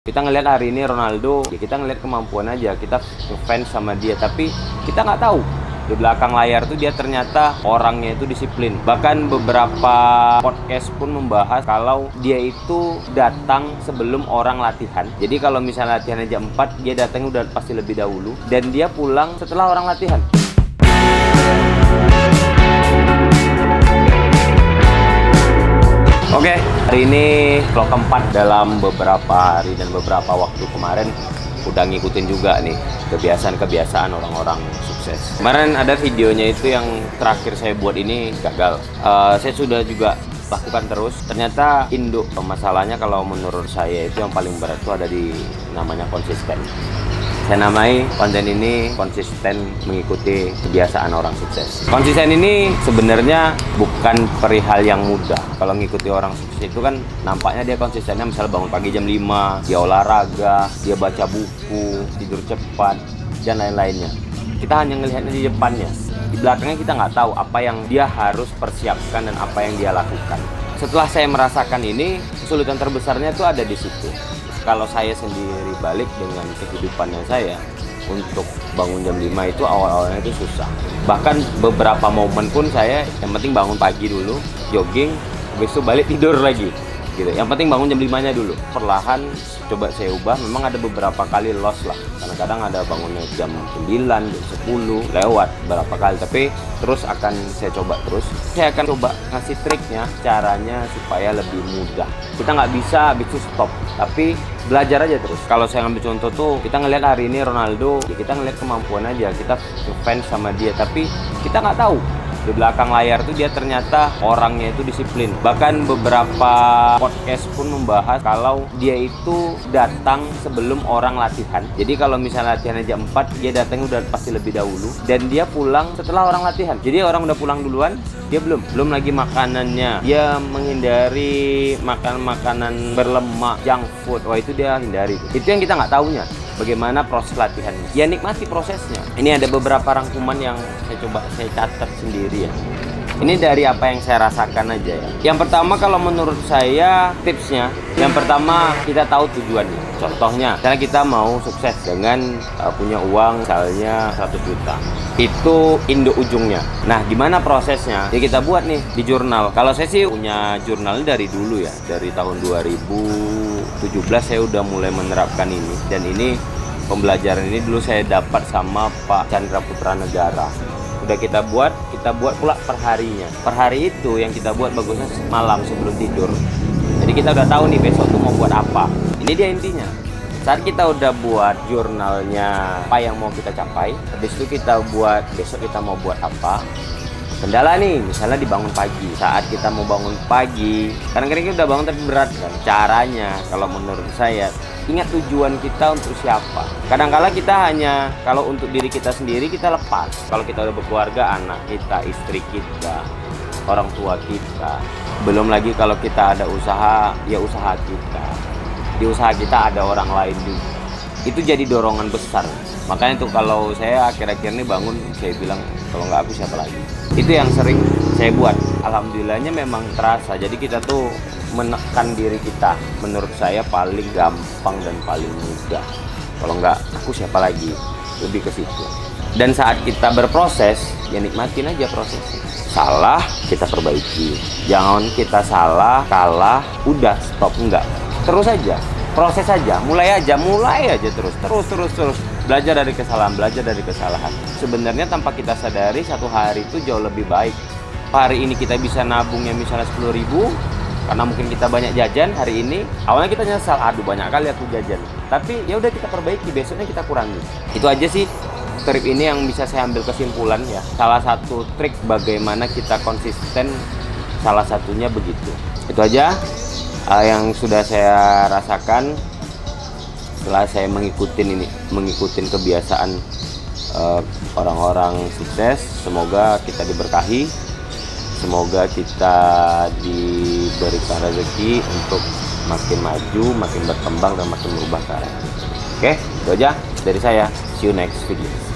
Kita ngelihat hari ini Ronaldo, ya kita ngelihat kemampuan aja, kita ngefans sama dia, tapi kita nggak tahu di belakang layar tuh dia ternyata orangnya itu disiplin. Bahkan beberapa podcast pun membahas kalau dia itu datang sebelum orang latihan. Jadi kalau misalnya latihannya jam 4, dia datang udah pasti lebih dahulu, dan dia pulang setelah orang latihan. Oke, hari ini vlog keempat dalam beberapa hari dan beberapa waktu kemarin udah ngikutin juga nih kebiasaan-kebiasaan orang-orang sukses. Kemarin ada videonya itu yang terakhir saya buat ini gagal. Saya sudah juga lakukan terus. Ternyata induk masalahnya kalau menurut saya itu yang paling berat itu ada di namanya konsisten. Saya namai konten ini konsisten mengikuti kebiasaan orang sukses. Konsisten ini sebenarnya bukan perihal yang mudah. Kalau ngikuti orang sukses itu kan nampaknya dia konsistennya misalnya bangun pagi jam 5, dia olahraga, dia baca buku, tidur cepat, dan lain-lainnya. Kita hanya melihatnya di depannya. Di belakangnya kita nggak tahu apa yang dia harus persiapkan dan apa yang dia lakukan. Setelah saya merasakan ini, kesulitan terbesarnya itu ada di situ. Kalau saya sendiri balik dengan kehidupannya saya, untuk bangun jam 5 itu awal-awalnya itu susah. Bahkan beberapa momen pun saya yang penting bangun pagi dulu, jogging, habis itu balik tidur lagi gitu. Yang penting bangun jam 5-nya dulu. Perlahan coba saya ubah, memang ada beberapa kali loss lah. Kadang-kadang ada bangunnya jam 9, jam 10, lewat berapa kali. Tapi terus akan saya coba terus. Saya akan coba ngasih triknya, caranya supaya lebih mudah. Kita nggak bisa habis itu stop, tapi belajar aja terus. Kalau saya ngambil contoh tuh, kita ngelihat hari ini Ronaldo, ya kita ngelihat kemampuan aja, kita ngefans sama dia, tapi kita nggak tahu di belakang layar tuh dia ternyata orangnya itu disiplin. Bahkan beberapa podcast pun membahas kalau dia itu datang sebelum orang latihan. Jadi kalau misalnya latihannya jam 4, dia datang udah pasti lebih dahulu, dan dia pulang setelah orang latihan. Jadi orang udah pulang duluan, dia belum lagi makanannya, dia menghindari makanan berlemak, junk food. Wah, itu dia hindari. Itu yang kita nggak tahunya, bagaimana proses latihannya. Ya nikmati prosesnya. Ini ada beberapa rangkuman yang saya catat sendiri ya. Ini dari apa yang saya rasakan aja ya. Yang pertama, kalau menurut saya tipsnya, yang pertama kita tahu tujuannya. Contohnya, misalnya kita mau sukses dengan punya uang misalnya 100 juta. Itu induk ujungnya. Nah, gimana prosesnya? Ya kita buat nih di jurnal. Kalau saya sih punya jurnal dari dulu ya. Dari tahun 2017 saya udah mulai menerapkan ini. Dan ini pembelajaran ini dulu saya dapat sama Pak Chandra Putra Negara. Udah kita buat pula per harinya. Per hari itu yang kita buat bagusnya malam sebelum tidur. Jadi kita udah tahu nih besok tuh mau buat apa. Ini dia intinya. Saat kita udah buat jurnalnya apa yang mau kita capai, habis itu kita buat besok kita mau buat apa. Kendala nih, misalnya dibangun pagi. Saat kita mau bangun pagi, kadang-kadang kita udah bangun tapi berat kan. Caranya, kalau menurut saya, ingat tujuan kita untuk siapa. Kadang-kala kita hanya, kalau untuk diri kita sendiri kita lepas. Kalau kita udah berkeluarga, anak kita, istri kita, orang tua kita. Belum lagi kalau kita ada usaha, ya usaha kita. Di usaha kita ada orang lain juga. Itu jadi dorongan besar. Makanya tuh kalau saya akhir-akhir ini bangun, saya bilang kalau nggak aku siapa lagi. Itu yang sering saya buat. Alhamdulillahnya memang terasa. Jadi kita tuh menekan diri kita. Menurut saya paling gampang dan paling mudah. Kalau nggak aku siapa lagi, lebih ke situ. Dan saat kita berproses, ya nikmatin aja prosesnya. Salah kita perbaiki. Jangan kita salah, kalah, udah stop, enggak. Terus aja, proses aja, mulai aja terus. Belajar dari kesalahan. Sebenarnya tanpa kita sadari, satu hari itu jauh lebih baik. Hari ini kita bisa nabungnya misalnya 10.000, karena mungkin kita banyak jajan hari ini. Awalnya kita nyesal, aduh banyak kali aku jajan. Tapi ya udah kita perbaiki, besoknya kita kurangi. Itu aja sih trik ini yang bisa saya ambil kesimpulan ya. Salah satu trik bagaimana kita konsisten, salah satunya begitu. Itu aja yang sudah saya rasakan setelah saya mengikuti kebiasaan orang-orang sukses. Semoga kita diberkahi, semoga kita diberikan rezeki untuk makin maju, makin berkembang, dan makin merubah keadaan. Oke, itu aja dari saya. See you next video.